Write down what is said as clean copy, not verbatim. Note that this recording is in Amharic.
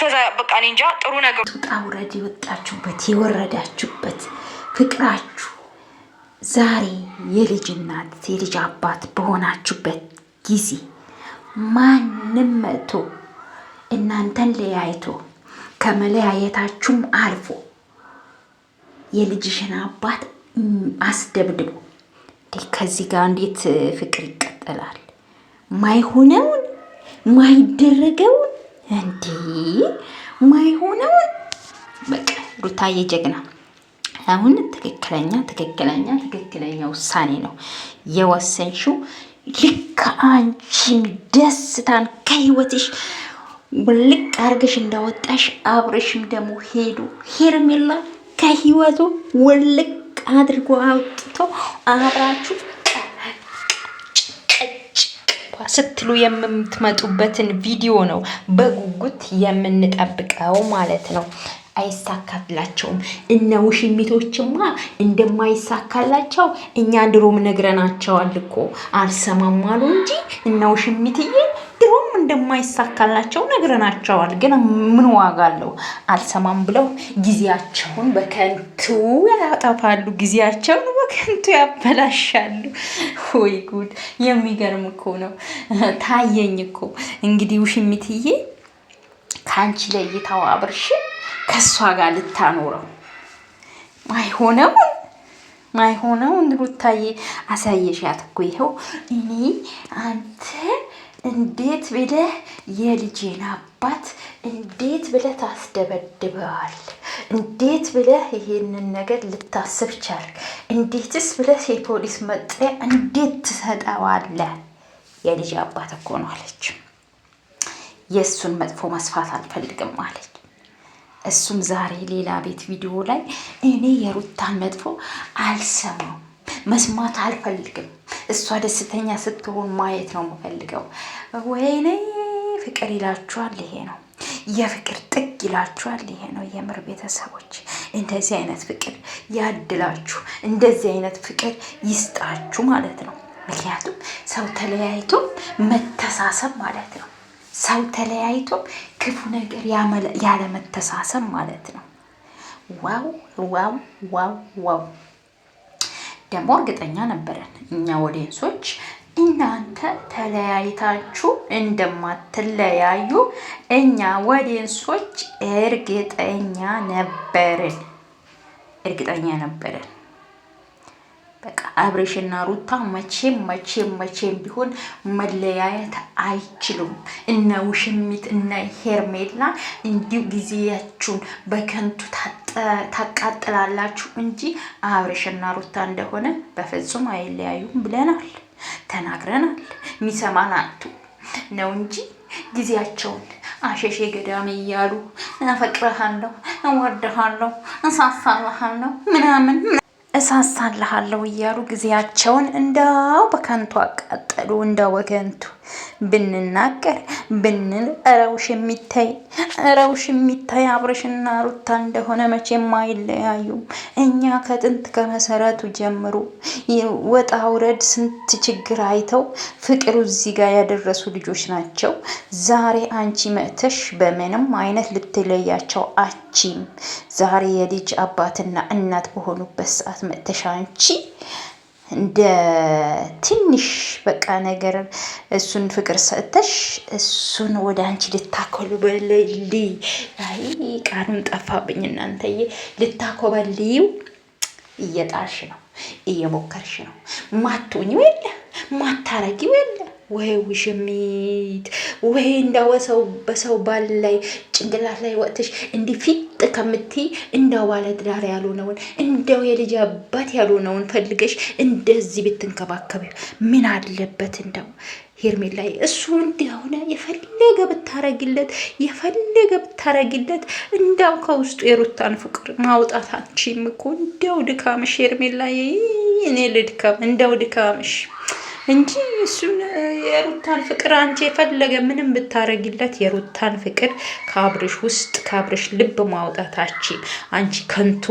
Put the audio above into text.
እስከዛ በቃ እኔ እንጃ ጥሩ ነገር ውጣውረድ የወጣችሁበት የወረዳችሁበት ፍቅራችሁ ዛሬ የልጅ እናት የልጅ አባት በሆናችሁበት ጊዜ ማንም መጥቶ እናንተን ለያይቶ ከመለያየታችሁም አልፎ የልጅሽን አባት አስደብድቦ ከዚህ ጋር እንዴት ፍቅር ይቀጥላል? ማይሆነውን ማይደረገውን እንዴ ማይሆነውን በቃ ሩታዬ ጀግና አሁን ትክክለኛ ውሳኔ ነው የወሰንሽው። ልክ አንቺም ደስታን ከህይወትሽ ልቅ አርገሽ እንዳወጣሽ አብረሽም ደግሞ ሄርሜላ ከህይወቱ ውልቅ አድርጎ አውጥቶ አብራችሁ ስትሉ የምትመጡበትን ቪዲዮ ነው በጉጉት የምንጠብቀው ማለት ነው። አይሳካላቸውም። እነ ውሽሚቶችማ እንደማይሳካላቸው እኛ ድሮም ነግረናቸዋል እኮ አልሰማም አሉ እንጂ እነ ውሽሚትዬ ድሮም እንደማይሳካላቸው ነግረናቸዋል። ግን ምን ዋጋ አለው? አልሰማም ብለው ጊዜያቸውን በከንቱ ያጠፋሉ፣ ጊዜያቸውን በከንቱ ያበላሻሉ። ወይ ጉድ! የሚገርም እኮ ነው። ታየኝ እኮ እንግዲህ ውሽሚትዬ ከአንቺ ለይታው አብርሽ ከሷ ጋር ልታኖረው ማይሆነውን ሩታዬ አሳየሻት እኮ። ይኸው እኔ አንተ እንዴት ብለህ የልጄን አባት እንዴት ብለህ ታስደበድበዋል? እንዴት ብለህ ይሄንን ነገር ልታስብ ቻልክ? እንዴትስ ብለህ የፖሊስ መጥሪያ እንዴት ትሰጠዋለህ? የልጄ አባት እኮ ነው አለች። የእሱን መጥፎ መስፋት አልፈልግም አለች። እሱም ዛሬ ሌላ ቤት ቪዲዮ ላይ እኔ የሩታን መጥፎ አልሰማም፣ መስማት አልፈልግም፣ እሷ ደስተኛ ስትሆን ማየት ነው የምፈልገው። ወይኔ ፍቅር ይላችኋል፣ ይሄ ነው የፍቅር ጥግ ይላችኋል፣ ይሄ ነው የምር ቤተሰቦች። እንደዚህ አይነት ፍቅር ያድላችሁ፣ እንደዚህ አይነት ፍቅር ይስጣችሁ ማለት ነው። ምክንያቱም ሰው ተለያይቶ መተሳሰብ ማለት ነው። ሰው ተለያይቶ ክፉ ነገር ያለ መተሳሰብ ማለት ነው። ዋው ዋው ዋው ዋው! ደግሞ እርግጠኛ ነበረን እኛ ኦዲየንሶች እናንተ ተለያይታችሁ እንደማትለያዩ እኛ ኦዲየንሶች እርግጠኛ ነበረን። በቃ አብሬሽና ሩታ መቼም ቢሆን መለያየት አይችሉም። እነ ውሽሚት እነ ሄርሜላ እንዲሁ ጊዜያችሁን በከንቱ ታቃጥላላችሁ እንጂ አብሬሽና ሩታ እንደሆነ በፍጹም አይለያዩም ብለናል፣ ተናግረናል። የሚሰማን አጡ ነው እንጂ ጊዜያቸውን አሸሼ ገዳሜ እያሉ አፈቅረሃለሁ፣ እወድሃለሁ፣ እሳሳልሃለሁ ምናምን እሳሳልሃለሁ እያሉ ጊዜያቸውን እንዳው በከንቱ አቃጠሉ። እንዳው በከንቱ ብንናገር ብንል ረውሽ የሚታይ አብርሽና ሩታ እንደሆነ መቼም አይለያዩም። እኛ ከጥንት ከመሰረቱ ጀምሮ ወጣ ውረድ ስንት ችግር አይተው ፍቅሩ እዚህ ጋር ያደረሱ ልጆች ናቸው። ዛሬ አንቺ መጥተሽ በምንም አይነት ልትለያቸው አቺም። ዛሬ የልጅ አባትና እናት በሆኑበት ሰዓት መጥተሽ አንቺ እንደ ትንሽ በቃ ነገር እሱን ፍቅር ሰጥተሽ እሱን ወደ አንቺ ልታኮበልይ ቃሉን ጠፋብኝ እናንተዬ፣ ልታኮበልይው እየጣርሽ ነው፣ እየሞከርሽ ነው። ማትሆኚው የለ ማታረጊው የለ ወይ ውሽሚት ወይ እንዳው በሰው ባል ላይ ጭንቅላት ላይ ወጥተሽ እንዲህ ፊት ከምትይ እንዳው ባለትዳር ያልሆነውን እንዳው የልጅ አባት ያልሆነውን ፈልገሽ እንደዚህ ብትንከባከቢ ምን አለበት? እንዳው ሄርሜላ እሱ እንደሆነ የፈለገ ብታረጊለት እንዳው ከውስጡ የሩታን ፍቅር ማውጣት አንቺም እኮ እንዳው ድካምሽ ሄርሜላ፣ እኔ ልድካም እንዳው ድካምሽ እንጂ እሱን የሩታን ፍቅር አንቺ የፈለገ ምንም ብታረጊለት የሩታን ፍቅር ከአብርሽ ውስጥ ከአብርሽ ልብ ማውጣታችን አንቺ ከንቱ